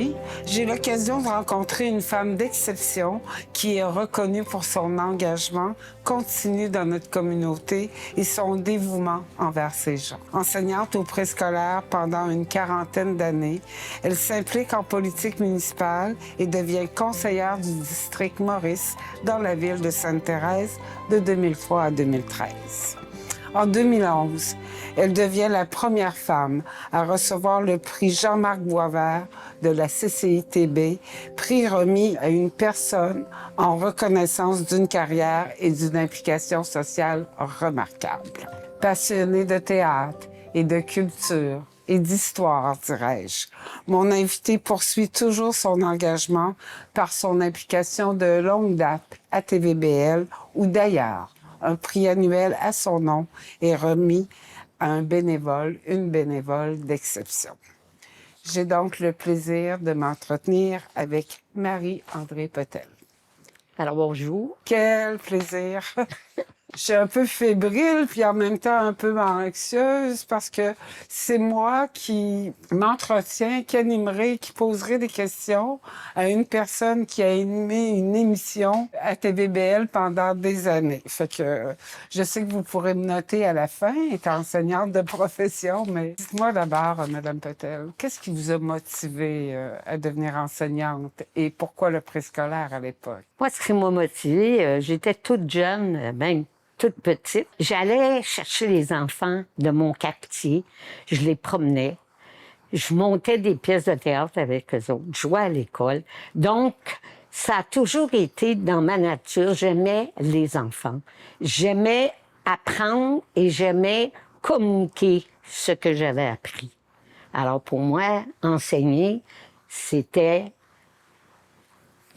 Aujourd'hui, j'ai l'occasion de rencontrer une femme d'exception qui est reconnue pour son engagement continu dans notre communauté et son dévouement envers ses gens. Enseignante au préscolaire pendant une quarantaine d'années, elle s'implique en politique municipale et devient conseillère du district Maurice dans la ville de Sainte-Thérèse de 2003 à 2013. En 2011, elle devient la première femme à recevoir le prix Jean-Marc Boisvert de la CCITB, prix remis à une personne en reconnaissance d'une carrière et d'une implication sociale remarquable. Passionnée de théâtre et de culture et d'histoire, dirais-je, mon invité poursuit toujours son engagement par son implication de longue date à TVBL ou d'ailleurs. Un prix annuel à son nom est remis à un bénévole, une bénévole d'exception. J'ai donc le plaisir de m'entretenir avec Marie-Andrée Potel. Alors, bonjour. Quel plaisir! Je suis un peu fébrile, puis en même temps un peu anxieuse, parce que c'est moi qui m'entretiens, qui animerai, qui poserai des questions à une personne qui a animé une émission à TVBL pendant des années. Fait que je sais que vous pourrez me noter à la fin, étant enseignante de profession, mais dites-moi d'abord, Madame Potel, qu'est-ce qui vous a motivé à devenir enseignante et pourquoi le préscolaire à l'époque? Moi, ce qui m'a motivée, j'étais toute jeune, même toute petite. J'allais chercher les enfants de mon quartier, je les promenais, je montais des pièces de théâtre avec eux autres, je jouais à l'école. Donc, ça a toujours été dans ma nature. J'aimais les enfants. J'aimais apprendre et j'aimais communiquer ce que j'avais appris. Alors, pour moi, enseigner, c'était...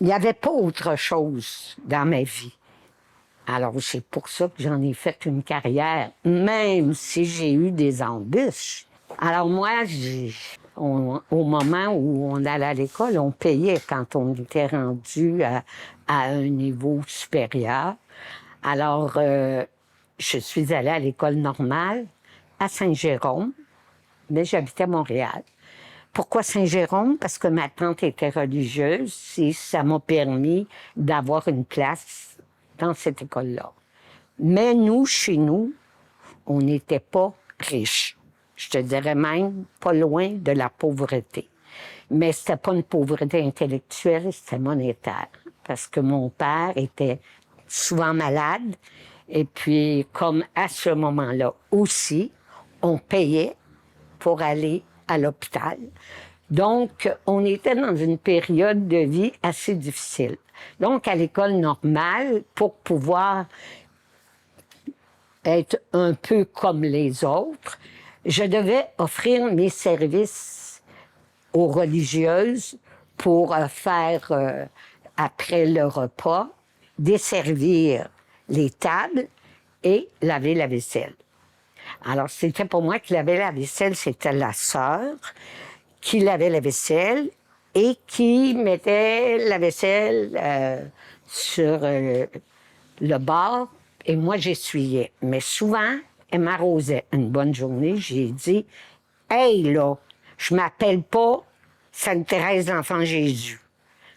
Il n'y avait pas autre chose dans ma vie. Alors, c'est pour ça que j'en ai fait une carrière, même si j'ai eu des embûches. Alors moi, au moment où on allait à l'école, on payait quand on était rendu à un niveau supérieur. Alors, je suis allée à l'école normale à Saint-Jérôme, mais j'habitais à Montréal. Pourquoi Saint-Jérôme? Parce que ma tante était religieuse et ça m'a permis d'avoir une place dans cette école-là. Mais nous, chez nous, on n'était pas riches. Je te dirais même pas loin de la pauvreté. Mais c'était pas une pauvreté intellectuelle, c'était monétaire. Parce que mon père était souvent malade. Et puis, comme à ce moment-là aussi, on payait pour aller à l'hôpital. Donc, on était dans une période de vie assez difficile. Donc, à l'école normale, pour pouvoir être un peu comme les autres, je devais offrir mes services aux religieuses pour faire, après le repas, desservir les tables et laver la vaisselle. Alors, c'était pour moi qui lavait la vaisselle, c'était la sœur qui lavait la vaisselle et qui mettait la vaisselle sur le bord et moi, j'essuyais. Mais souvent, elle m'arrosait. Une bonne journée, j'ai dit « Hey, là, je m'appelle pas Sainte-Thérèse l'Enfant Jésus. »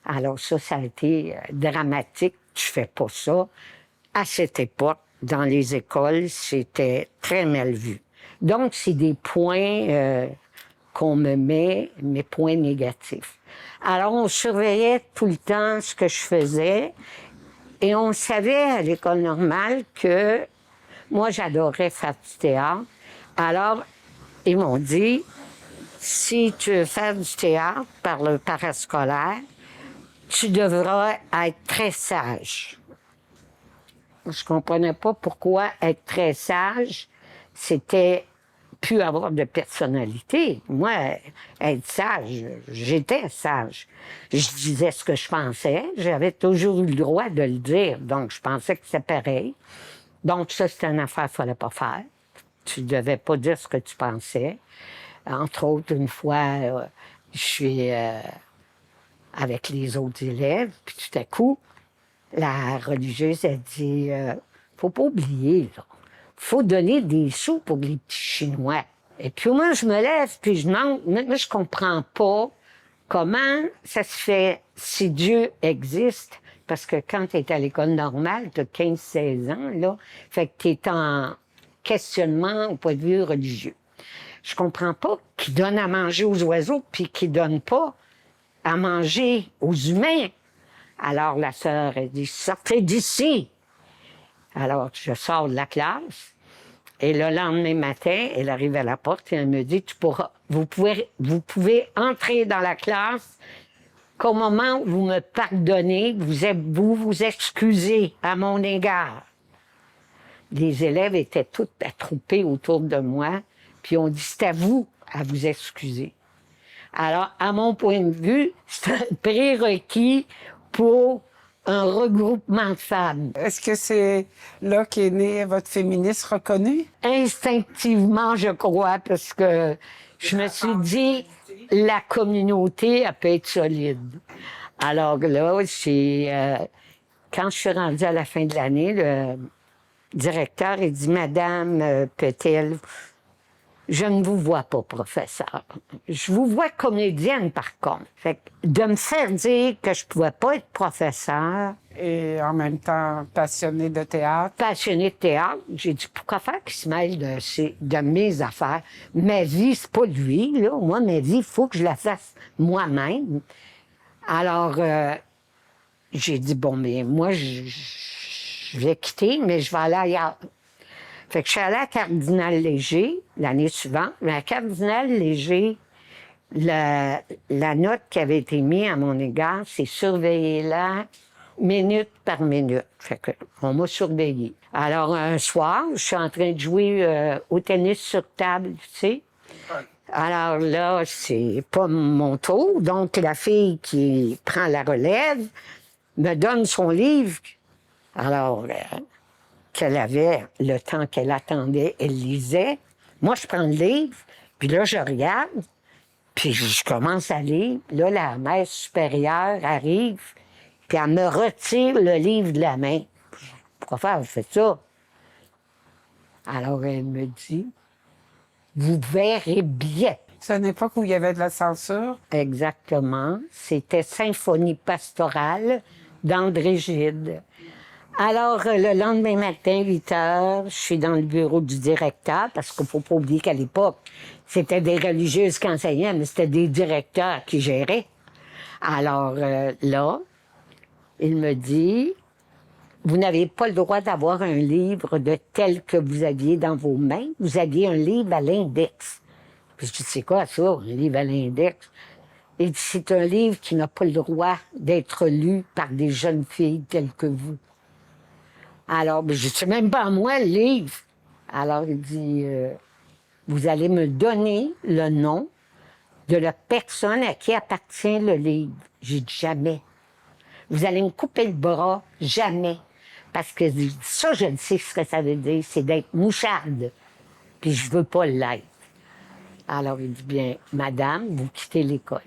Alors ça a été dramatique. Tu fais pas ça. À cette époque, dans les écoles, c'était très mal vu. Donc, c'est des points qu'on me met, mes points négatifs. Alors, on surveillait tout le temps ce que je faisais et on savait à l'école normale que moi, j'adorais faire du théâtre. Alors, ils m'ont dit, si tu veux faire du théâtre par le parascolaire, tu devras être très sage. Je comprenais pas pourquoi être très sage, c'était plus avoir de personnalité. Moi, être sage, j'étais sage. Je disais ce que je pensais. J'avais toujours eu le droit de le dire. Donc, je pensais que c'était pareil. Donc, ça, c'était une affaire qu'il ne fallait pas faire. Tu ne devais pas dire ce que tu pensais. Entre autres, une fois, je suis avec les autres élèves, puis tout à coup, la religieuse a dit faut pas oublier, là. Faut donner des sous pour les petits Chinois. Et puis moi, je me lève, puis je demande, moi, je comprends pas Comment ça se fait si Dieu existe? Parce que quand tu es à l'école normale, tu as 15-16 ans, là, fait que tu es en questionnement au point de vue religieux. Je comprends pas qu'ils donnent à manger aux oiseaux puis qu'ils donnent pas à manger aux humains. Alors la sœur, elle dit, sortez d'ici. Alors je sors de la classe et le lendemain matin, elle arrive à la porte et elle me dit, vous pouvez entrer dans la classe qu'au moment où vous me pardonnez, vous excusez à mon égard. Les élèves étaient tous attroupés autour de moi, puis on dit, c'est à vous excuser. Alors, à mon point de vue, c'est un prérequis pour un regroupement de femmes. Est-ce que c'est là qu'est né votre féminisme reconnu? Instinctivement, je crois, parce que je me suis dit, la communauté, elle peut être solide. Alors là, quand je suis rendue à la fin de l'année, le directeur, il dit, Madame Petel, je ne vous vois pas professeur. Je vous vois comédienne, par contre. Fait que de me faire dire que je ne pouvais pas être professeur. Et en même temps, passionnée de théâtre. Passionnée de théâtre, j'ai dit, pourquoi faire qu'il se mêle de mes affaires? Ma vie, c'est pas lui, là. Moi, ma vie, il faut que je la fasse moi-même. Alors, j'ai dit, bon, mais moi, je vais quitter, mais je vais aller ailleurs. Fait que je suis allée à Cardinal Léger l'année suivante. Mais à Cardinal Léger, la note qui avait été mise à mon égard, c'est surveiller-la minute par minute. Fait que on m'a surveillée. Alors, un soir, je suis en train de jouer au tennis sur table, tu sais. Alors là, c'est pas mon tour. Donc, la fille qui prend la relève me donne son livre. Alors, qu'elle avait le temps qu'elle attendait, elle lisait. Moi, je prends le livre, puis là, je regarde, puis je commence à lire. Là, la mère supérieure arrive, puis elle me retire le livre de la main. Pourquoi faire, vous faites ça? Alors, elle me dit, vous verrez bien. C'est une époque où il y avait de la censure. Exactement. C'était Symphonie pastorale d'André Gide. Alors, le lendemain matin, 8 heures, je suis dans le bureau du directeur, parce qu'il ne faut pas oublier qu'à l'époque, c'était des religieuses qui enseignaient, mais c'était des directeurs qui géraient. Alors là, il me dit, vous n'avez pas le droit d'avoir un livre de tel que vous aviez dans vos mains. Vous aviez un livre à l'index. Puis je dis, c'est quoi ça, un livre à l'index? Il dit, c'est un livre qui n'a pas le droit d'être lu par des jeunes filles telles que vous. Alors, je ne sais même pas à moi le livre. Alors, il dit, vous allez me donner le nom de la personne à qui appartient le livre. J'ai dit, jamais. Vous allez me couper le bras, jamais. Parce que ça, je ne sais ce que ça veut dire, c'est d'être moucharde. Puis je veux pas l'être. Alors, il dit, bien, madame, vous quittez l'école.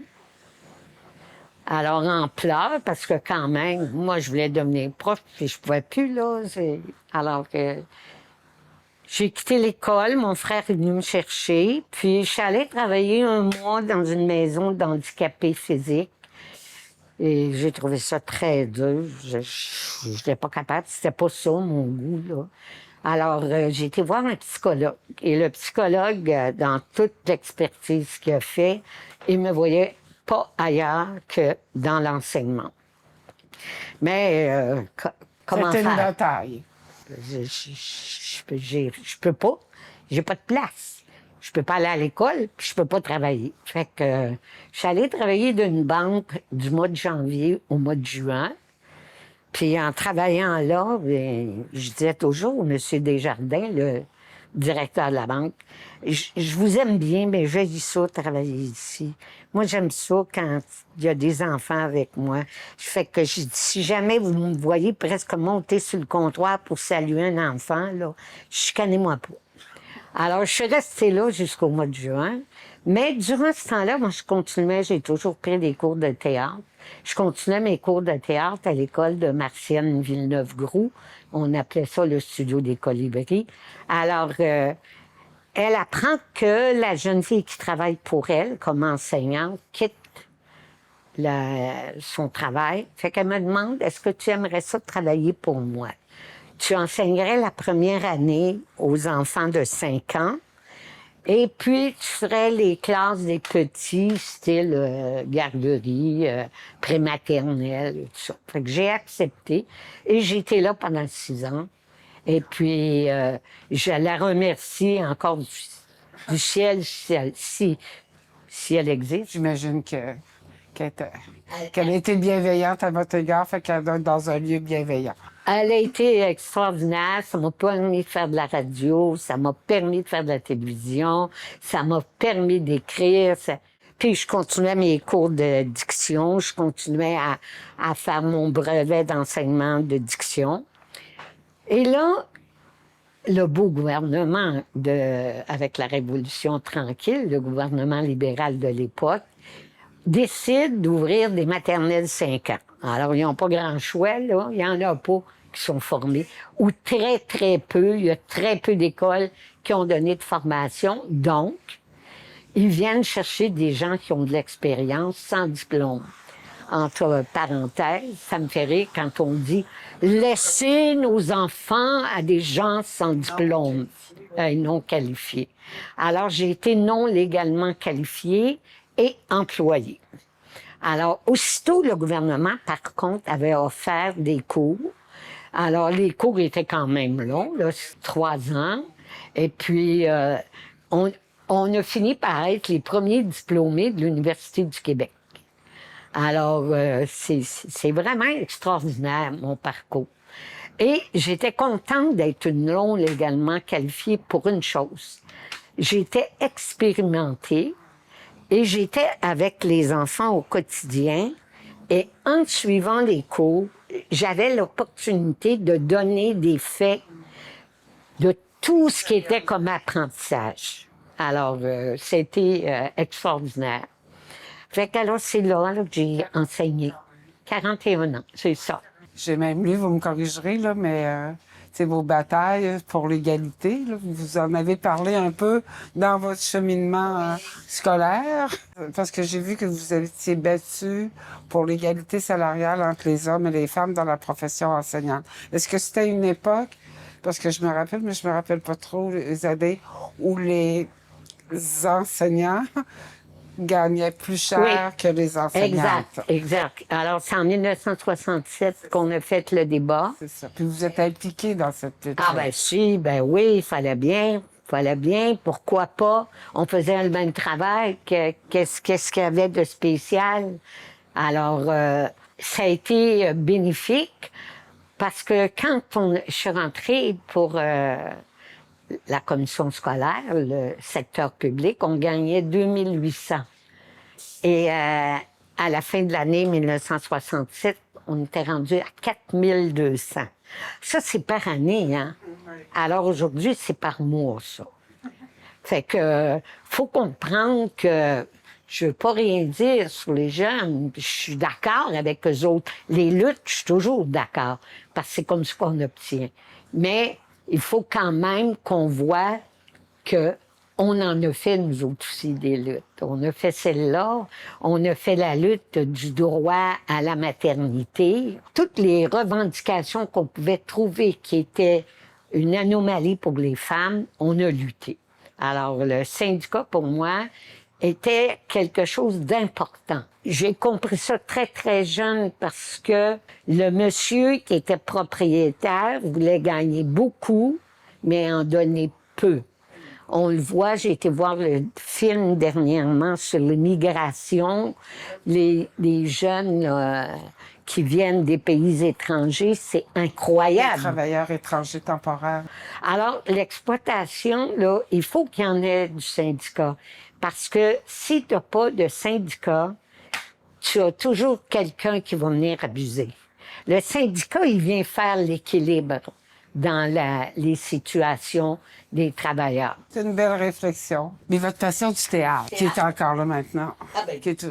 Alors, en pleurs, parce que quand même, moi, je voulais devenir prof, puis je pouvais plus, là. Alors que j'ai quitté l'école, mon frère est venu me chercher, puis je suis allée travailler un mois dans une maison d'handicapés physiques. Et j'ai trouvé ça très dur. Je n'étais pas capable, c'était pas ça, mon goût, là. Alors, j'ai été voir un psychologue. Et le psychologue, dans toute l'expertise qu'il a fait, il me voyait pas ailleurs que dans l'enseignement. Mais comment C'était faire? une bataille. Je peux pas. J'ai pas de place. Je peux pas aller à l'école, puis je peux pas travailler. Fait que je suis allée travailler d'une banque du mois de janvier au mois de juin. Puis en travaillant là, bien, je disais toujours au monsieur Desjardins, le directeur de la banque, je vous aime bien, mais j'ai dit ça, travailler ici. Moi, j'aime ça quand il y a des enfants avec moi. Fait que j'ai dit, si jamais vous me voyez presque monter sur le comptoir pour saluer un enfant, là, chicanez-moi pas. Alors, je suis restée là jusqu'au mois de juin. Mais durant ce temps-là, moi, je continuais, j'ai toujours pris des cours de théâtre. Je continuais mes cours de théâtre à l'école de Martienne Villeneuve-Groux. On appelait ça le studio des Colibris. Alors, elle apprend que la jeune fille qui travaille pour elle comme enseignante quitte son travail. Fait qu'elle me demande, est-ce que tu aimerais ça travailler pour moi? Tu enseignerais la première année aux enfants de 5 ans, et puis tu ferais les classes des petits, style garderie, prématernelle, et tout ça. Fait que j'ai accepté, et j'ai été là pendant 6 ans. Et puis, je la remercie encore du ciel, si elle existe. J'imagine qu'elle a été bienveillante à votre égard, fait qu'elle doit être dans un lieu bienveillant. Elle a été extraordinaire. Ça m'a permis de faire de la radio, ça m'a permis de faire de la télévision, ça m'a permis d'écrire. Puis je continuais mes cours de diction, je continuais à faire mon brevet d'enseignement de diction. Et là, le beau gouvernement, avec la Révolution tranquille, le gouvernement libéral de l'époque, décide d'ouvrir des maternelles 5 ans. Alors, ils n'ont pas grand choix, là. Il n'y en a pas qui sont formés, ou très, très peu. Il y a très peu d'écoles qui ont donné de formation. Donc, ils viennent chercher des gens qui ont de l'expérience sans diplôme. Entre parenthèses, ça me fait rire quand on dit « laissez nos enfants à des gens sans diplôme, non qualifiés ». Alors, j'ai été non légalement qualifiée et employée. Alors, aussitôt, le gouvernement, par contre, avait offert des cours. Alors, les cours étaient quand même longs, là, 3 ans. Et puis, on a fini par être les premiers diplômés de l'Université du Québec. Alors, c'est vraiment extraordinaire, mon parcours. Et j'étais contente d'être une non légalement qualifiée pour une chose. J'étais expérimentée et j'étais avec les enfants au quotidien. Et en suivant les cours, j'avais l'opportunité de donner des faits de tout ce qui était comme apprentissage. Alors, c'était extraordinaire. Fait que alors, c'est là que j'ai enseigné. 41 ans, c'est ça. J'ai même lu, vous me corrigerez, là, mais c'est vos batailles pour l'égalité. Vous en avez parlé un peu dans votre cheminement scolaire, parce que j'ai vu que vous étiez battu pour l'égalité salariale entre les hommes et les femmes dans la profession enseignante. Est-ce que c'était une époque, parce que je me rappelle, mais je me rappelle pas trop, les années où les enseignants gagnaient plus cher que les enseignantes. Exact. Alors, c'est en 1967 qu'on a fait le débat. C'est ça. Puis vous êtes impliqué dans cette lutte. Ah ben oui, il fallait bien, pourquoi pas? On faisait le même travail, qu'est-ce qu'il y avait de spécial? Alors, ça a été bénéfique, parce que quand je suis rentrée pour la commission scolaire, le secteur public, on gagnait 2800. Et à la fin de l'année 1967, on était rendu à 4200. Ça, c'est par année, hein? Alors aujourd'hui, c'est par mois, ça. Fait que faut comprendre que je veux pas rien dire sur les jeunes. Je suis d'accord avec eux autres. Les luttes, je suis toujours d'accord, parce que c'est comme ça qu'on obtient. Mais il faut quand même qu'on voit que on en a fait, nous autres aussi, des luttes. On a fait celle-là. On a fait la lutte du droit à la maternité. Toutes les revendications qu'on pouvait trouver qui étaient une anomalie pour les femmes, on a lutté. Alors, le syndicat, pour moi, était quelque chose d'important. J'ai compris ça très, très jeune, parce que le monsieur qui était propriétaire voulait gagner beaucoup, mais en donner peu. On le voit, j'ai été voir le film dernièrement sur l'immigration, les jeunes qui viennent des pays étrangers, c'est incroyable. Les travailleurs étrangers temporaires. Alors, l'exploitation, là, il faut qu'il y en ait du syndicat. Parce que si tu n'as pas de syndicat, tu as toujours quelqu'un qui va venir abuser. Le syndicat, il vient faire l'équilibre dans les situations des travailleurs. C'est une belle réflexion. Mais votre passion du théâtre, qui est encore là maintenant,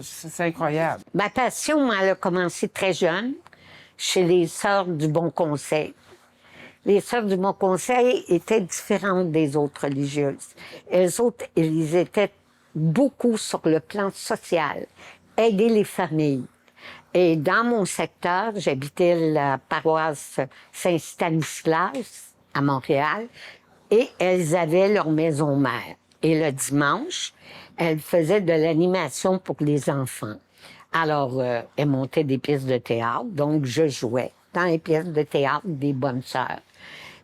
c'est incroyable. Ma passion, elle a commencé très jeune, chez les Sœurs du Bon Conseil. Les Sœurs du Bon Conseil étaient différentes des autres religieuses. Elles autres, ils étaient beaucoup sur le plan social, aider les familles. Et dans mon secteur, j'habitais la paroisse Saint-Stanislas à Montréal, et elles avaient leur maison mère. Et le dimanche, elles faisaient de l'animation pour les enfants. Alors, elles montaient des pièces de théâtre, donc je jouais dans les pièces de théâtre des Bonnes Sœurs.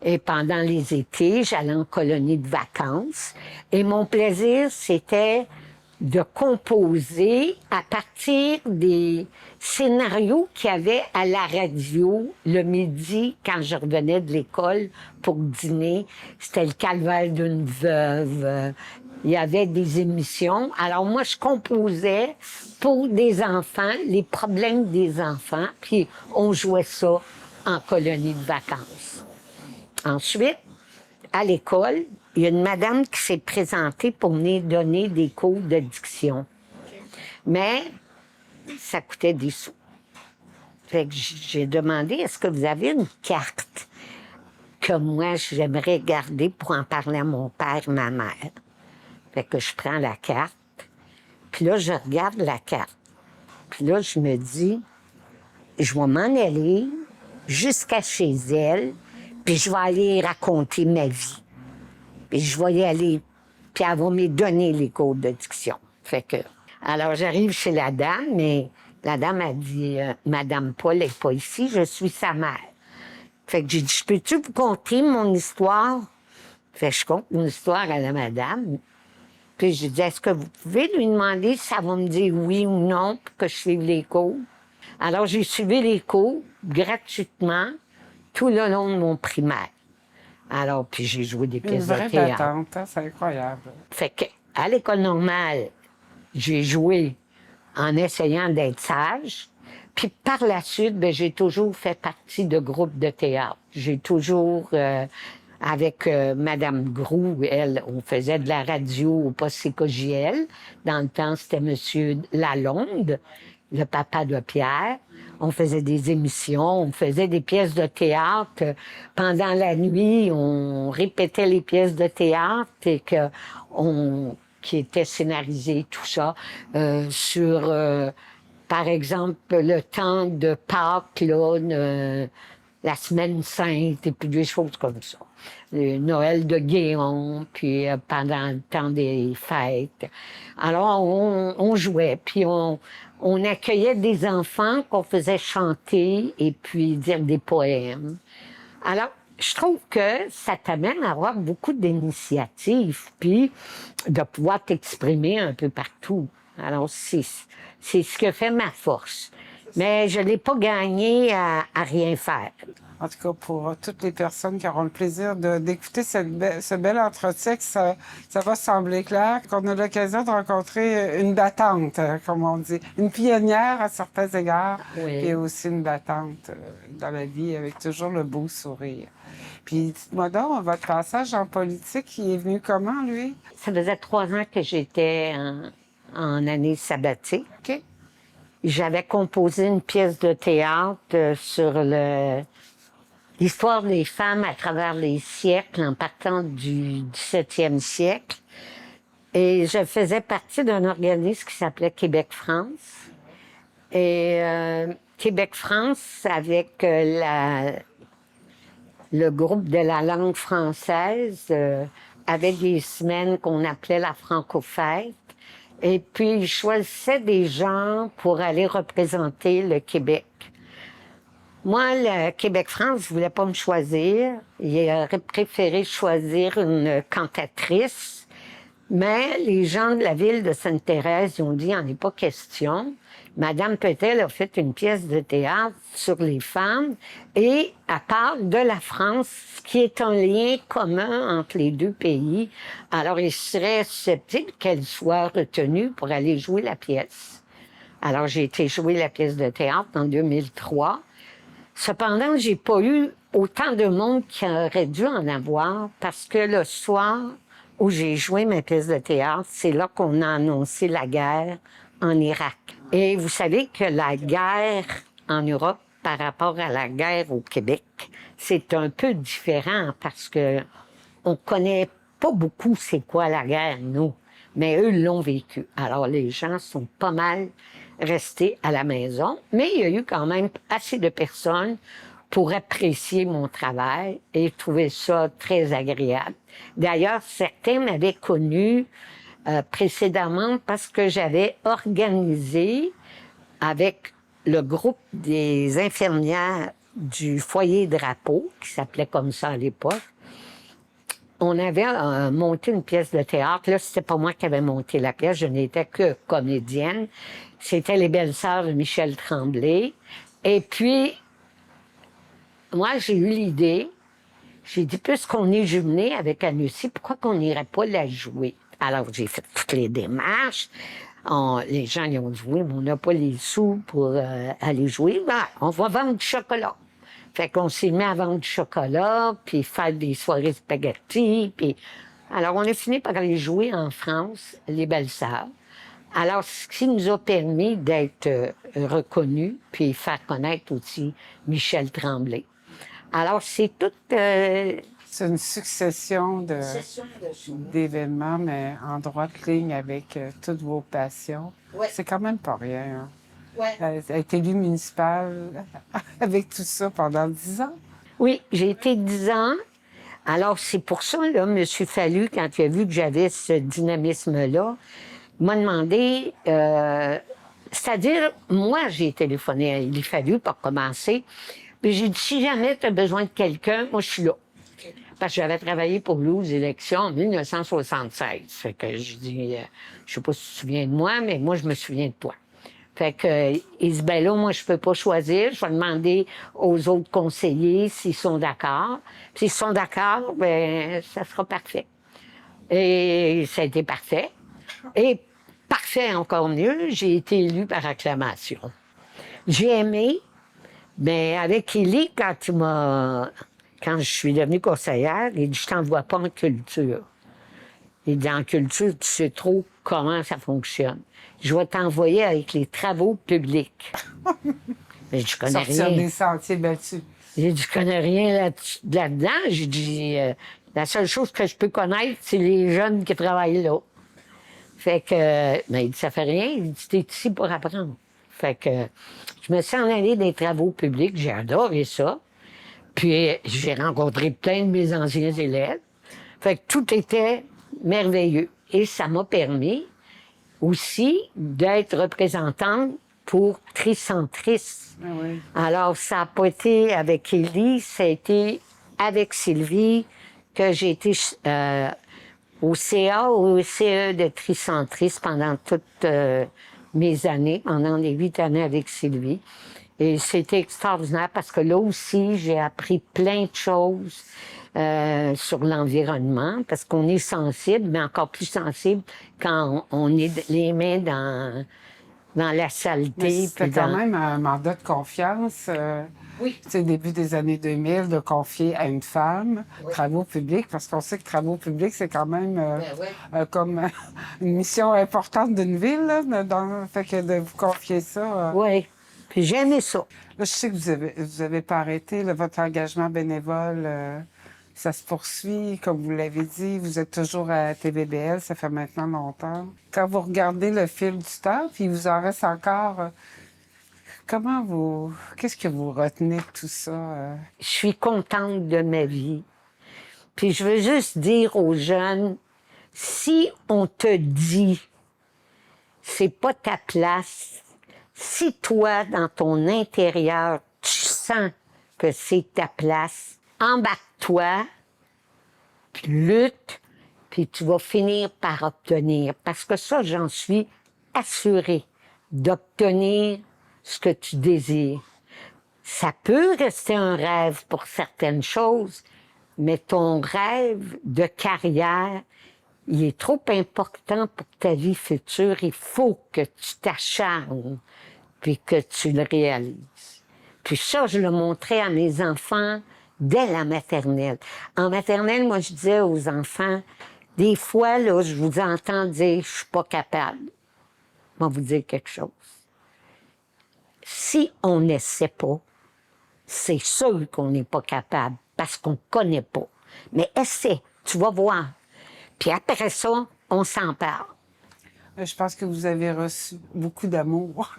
Et pendant les étés, j'allais en colonie de vacances. Et mon plaisir, c'était de composer à partir des scénarios qu'il y avait à la radio le midi quand je revenais de l'école pour dîner. C'était le calvaire d'une veuve. Il y avait des émissions. Alors moi, je composais pour des enfants, les problèmes des enfants, puis on jouait ça en colonie de vacances. Ensuite, à l'école, il y a une madame qui s'est présentée pour venir donner des cours de diction. Mais ça coûtait des sous. Fait que j'ai demandé, est-ce que vous avez une carte que moi, j'aimerais garder pour en parler à mon père et ma mère? Fait que je prends la carte, puis là, je regarde la carte. Puis là, je me dis, je vais m'en aller jusqu'à chez elle, puis je vais aller raconter ma vie. Puis je vais y aller, puis elle va me donner les cours de diction. Fait que, alors j'arrive chez la dame, mais la dame a dit, Madame Paul n'est pas ici, je suis sa mère. Fait que j'ai dit, peux-tu vous conter mon histoire? Fait que je conte mon histoire à la madame. Puis j'ai dit, est-ce que vous pouvez lui demander si elle va me dire oui ou non pour que je suive les cours? Alors j'ai suivi les cours gratuitement tout le long de mon primaire. Alors, puis j'ai joué des pièces de théâtre. Une vraie battante, hein? C'est incroyable. Fait que, à l'école normale, j'ai joué en essayant d'être sage. Puis par la suite, ben, j'ai toujours fait partie de groupes de théâtre. J'ai toujours, avec Madame Groux, elle, on faisait de la radio au poste CKJL. Dans le temps, c'était Monsieur Lalonde, le papa de Pierre. On faisait des émissions, on faisait des pièces de théâtre. Pendant la nuit, on répétait les pièces de théâtre et qui étaient scénarisées, tout ça, sur, par exemple, le temps de Pâques, là, la Semaine Sainte, et puis des choses comme ça. Le Noël de Guéon, puis pendant le temps des fêtes. Alors, on jouait, puis on accueillait des enfants qu'on faisait chanter et puis dire des poèmes. Alors, je trouve que ça t'amène à avoir beaucoup d'initiatives, puis de pouvoir t'exprimer un peu partout. Alors, c'est ce que fait ma force. Mais je ne l'ai pas gagné à rien faire. En tout cas, pour toutes les personnes qui auront le plaisir d'écouter ce bel entretien, que ça va sembler clair, qu'on a l'occasion de rencontrer une battante, comme on dit, une pionnière à certains égards, Oui. et aussi une battante dans la vie avec toujours le beau sourire. Puis, dites-moi donc, votre passage en politique, il est venu comment, lui? Ça faisait 3 ans que j'étais en année sabbatique. OK. J'avais composé une pièce de théâtre sur l'histoire des femmes à travers les siècles, en partant du 17e siècle. Et je faisais partie d'un organisme qui s'appelait Québec-France. Et Québec-France, avec le groupe de la langue française, avait des semaines qu'on appelait la Franco-fête. Et puis, ils choisissaient des gens pour aller représenter le Québec. Moi, le Québec-France ne voulait pas me choisir. Il aurait préféré choisir une cantatrice. Mais les gens de la ville de Sainte-Thérèse, ils ont dit, il n'en est pas question. Madame Petel a fait une pièce de théâtre sur les femmes et elle parle de la France, qui est un lien commun entre les deux pays. Alors, il serait susceptible qu'elle soit retenue pour aller jouer la pièce. Alors, j'ai été jouer la pièce de théâtre en 2003. Cependant, j'ai pas eu autant de monde qu'il aurait dû en avoir parce que le soir où j'ai joué ma pièce de théâtre, c'est là qu'on a annoncé la guerre en Irak. Et vous savez que la guerre en Europe par rapport à la guerre au Québec, c'est un peu différent parce que on connaît pas beaucoup c'est quoi la guerre, nous, mais eux l'ont vécu. Alors les gens sont pas mal rester à la maison, mais il y a eu quand même assez de personnes pour apprécier mon travail et trouver ça très agréable. D'ailleurs, certains m'avaient connu précédemment parce que j'avais organisé avec le groupe des infirmières du foyer Drapeau, qui s'appelait comme ça à l'époque. On avait monté une pièce de théâtre. Là, c'était pas moi qui avais monté la pièce, je n'étais que comédienne. C'était Les Belles-Sœurs de Michel Tremblay. Et puis, moi, j'ai eu l'idée, j'ai dit, puisqu'on est jumelés avec Annecy, pourquoi qu'on n'irait pas la jouer? Alors, j'ai fait toutes les démarches. Les gens ils ont dit, oui, mais on n'a pas les sous pour aller jouer. Ben, on va vendre du chocolat. Fait qu'on s'est mis à vendre du chocolat, puis faire des soirées spaghetti, puis... Alors, on a fini par aller jouer en France, Les Belles-Sœurs. Alors, ce qui nous a permis d'être reconnus, puis faire connaître aussi Michel Tremblay. Alors, c'est tout... C'est une succession d'événements, mais en droite ligne avec toutes vos passions. Ouais. C'est quand même pas rien. Hein? Ouais. Être élu municipal avec tout ça pendant 10 ans. Oui, j'ai été 10 ans. Alors, c'est pour ça, là, M. Fallu, quand il a vu que j'avais ce dynamisme-là, m'a demandé... c'est-à-dire, moi, j'ai téléphoné à Élie Fallu pour commencer. Puis j'ai dit, si jamais tu as besoin de quelqu'un, moi, je suis là. Parce que j'avais travaillé pour lui aux élections en 1976. Fait que je dis, je sais pas si tu te souviens de moi, mais moi, je me souviens de toi. Fait que, il dit, ben là, moi, je peux pas choisir. Je vais demander aux autres conseillers s'ils sont d'accord. S'ils sont d'accord, ben, ça sera parfait. Et ça a été parfait. Et parfait encore mieux, j'ai été élue par acclamation. J'ai aimé, mais avec Élie, quand je suis devenue conseillère, il dit, je t'envoie pas en culture. Il dit, en culture, tu sais trop comment ça fonctionne. Je vais t'envoyer avec les travaux publics. Mais je connais Sortir rien. des sentiers battus. J'ai dit, je connais rien là-dedans. J'ai dit, la seule chose que je peux connaître, c'est les jeunes qui travaillent là. Fait que, mais il dit, ça fait rien. Il dit, t'es ici pour apprendre. Fait que, je me suis en allée des travaux publics. J'ai adoré ça. Puis, j'ai rencontré plein de mes anciens élèves. Fait que tout était merveilleux. Et ça m'a permis aussi d'être représentante pour Tricentris. Ah oui. Alors, ça n'a pas été avec Élie, ça a été avec Sylvie que j'ai été au CA ou au CE de Tricentris pendant toutes mes années, pendant les 8 années avec Sylvie. Et c'était extraordinaire parce que là aussi, j'ai appris plein de choses sur l'environnement, parce qu'on est sensible, mais encore plus sensible quand on est les mains dans la saleté. Mais c'était quand même un mandat de confiance. Oui. C'est le début des années 2000 de confier à une femme travaux publics, parce qu'on sait que travaux publics, c'est quand même comme une mission importante d'une ville. Là, fait que de vous confier ça. Oui. Puis j'ai aimé ça. Là, je sais que vous avez pas arrêté là, votre engagement bénévole. Ça se poursuit, comme vous l'avez dit. Vous êtes toujours à TVBL, ça fait maintenant longtemps. Quand vous regardez le fil du temps, puis il vous en reste encore, qu'est-ce que vous retenez de tout ça? Je suis contente de ma vie. Puis je veux juste dire aux jeunes, si on te dit c'est pas ta place, si toi, dans ton intérieur, tu sens que c'est ta place, embarque-toi, puis lutte, puis tu vas finir par obtenir. Parce que ça, j'en suis assurée, d'obtenir ce que tu désires. Ça peut rester un rêve pour certaines choses, mais ton rêve de carrière, il est trop important pour ta vie future. Il faut que tu t'acharnes, puis que tu le réalises. Puis ça, je le montrais à mes enfants dès la maternelle. En maternelle, moi, je disais aux enfants, des fois, là, je vous entends dire « je suis pas capable ». Je vais vous dire quelque chose. Si on n'essaie pas, c'est sûr qu'on n'est pas capable, parce qu'on connaît pas. Mais essaie, tu vas voir. Puis après ça, on s'en parle. Je pense que vous avez reçu beaucoup d'amour.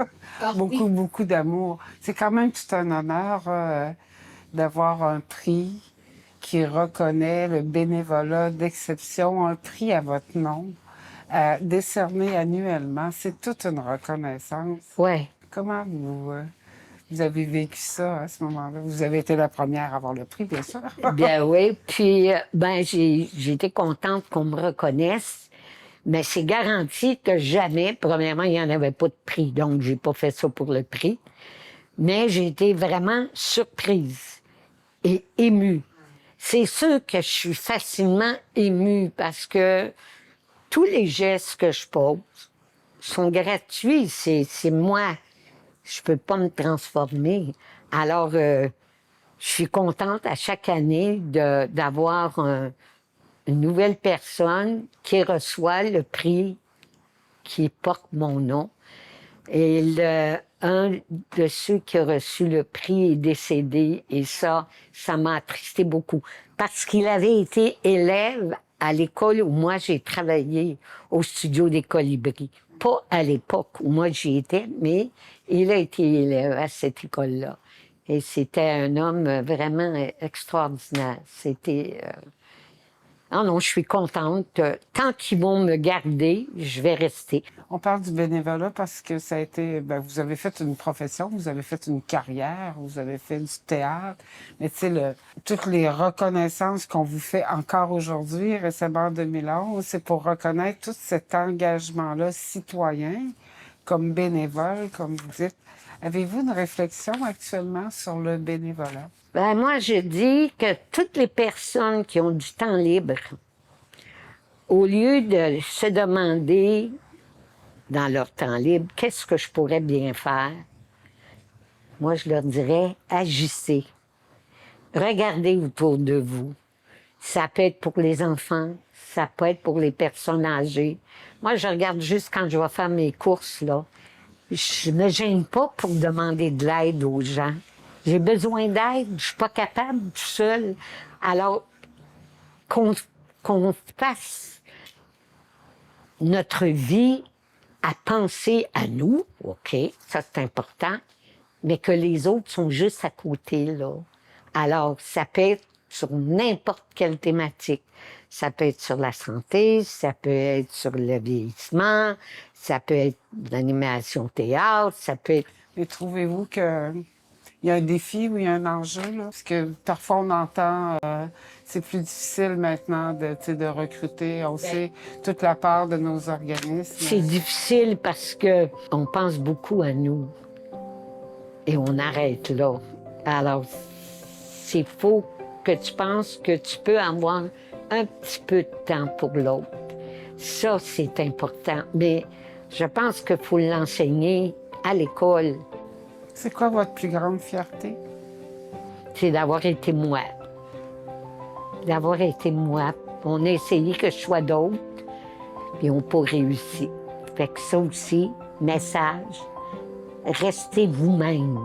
Oui. Beaucoup d'amour. C'est quand même tout un honneur d'avoir un prix qui reconnaît le bénévolat d'exception, un prix à votre nom, décerné annuellement. C'est toute une reconnaissance. Ouais. Comment vous avez vécu ça à ce moment-là? Vous avez été la première à avoir le prix, bien sûr. Bien oui. Puis, j'ai été contente qu'on me reconnaisse. Mais c'est garanti que jamais, premièrement, il n'y en avait pas de prix. Donc, j'ai pas fait ça pour le prix. Mais j'ai été vraiment surprise et émue. C'est sûr que je suis facilement émue parce que tous les gestes que je pose sont gratuits. C'est moi. Je peux pas me transformer. Alors, je suis contente à chaque année d'avoir une nouvelle personne qui reçoit le prix qui porte mon nom. Et un de ceux qui a reçu le prix est décédé et ça m'a attristé beaucoup. Parce qu'il avait été élève à l'école où moi j'ai travaillé, au studio des Colibris. Pas à l'époque où moi j'y étais, mais il a été élève à cette école-là. Et c'était un homme vraiment extraordinaire. C'était... Ah non, je suis contente. Tant qu'ils vont me garder, je vais rester. On parle du bénévolat parce que ça a été, vous avez fait une profession, vous avez fait une carrière, vous avez fait du théâtre, mais tu sais, toutes les reconnaissances qu'on vous fait encore aujourd'hui, récemment en 2011, c'est pour reconnaître tout cet engagement-là citoyen, comme bénévole, comme vous dites. Avez-vous une réflexion actuellement sur le bénévolat? Moi, je dis que toutes les personnes qui ont du temps libre, au lieu de se demander dans leur temps libre, qu'est-ce que je pourrais bien faire? Moi, je leur dirais, agissez. Regardez autour de vous. Ça peut être pour les enfants, ça peut être pour les personnes âgées. Moi, je regarde juste quand je vais faire mes courses, là. Je ne me gêne pas pour demander de l'aide aux gens. J'ai besoin d'aide, je suis pas capable tout seul. Alors, qu'on fasse notre vie à penser à nous, OK, ça c'est important, mais que les autres sont juste à côté, là. Alors, ça peut être sur n'importe quelle thématique. Ça peut être sur la santé, ça peut être sur le vieillissement, ça peut être l'animation théâtre, ça peut être... Mais trouvez-vous qu'il y a un défi ou il y a un enjeu, là? Parce que parfois on entend, c'est plus difficile maintenant de recruter. On sait toute la part de nos organismes. C'est difficile parce que on pense beaucoup à nous et on arrête là. Alors, c'est faux que tu penses que tu peux avoir un petit peu de temps pour l'autre. Ça, c'est important. Mais je pense qu'il faut l'enseigner à l'école. C'est quoi votre plus grande fierté? C'est d'avoir été moi. D'avoir été moi. On a essayé que je sois d'autres, puis on n'a pas réussi. Fait que ça aussi, message, restez vous-même.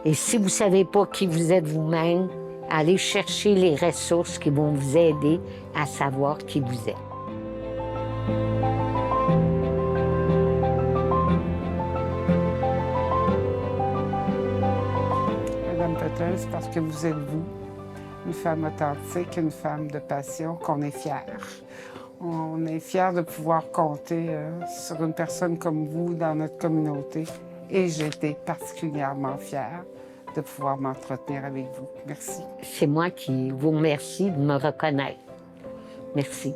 Et si vous ne savez pas qui vous êtes vous-même, allez chercher les ressources qui vont vous aider à savoir qui vous êtes. Madame Petel, c'est parce que vous êtes vous, une femme authentique, une femme de passion, qu'on est fiers. On est fiers de pouvoir compter sur une personne comme vous dans notre communauté. Et j'ai été particulièrement fière de pouvoir m'entretenir avec vous. Merci. C'est moi qui vous remercie de me reconnaître. Merci.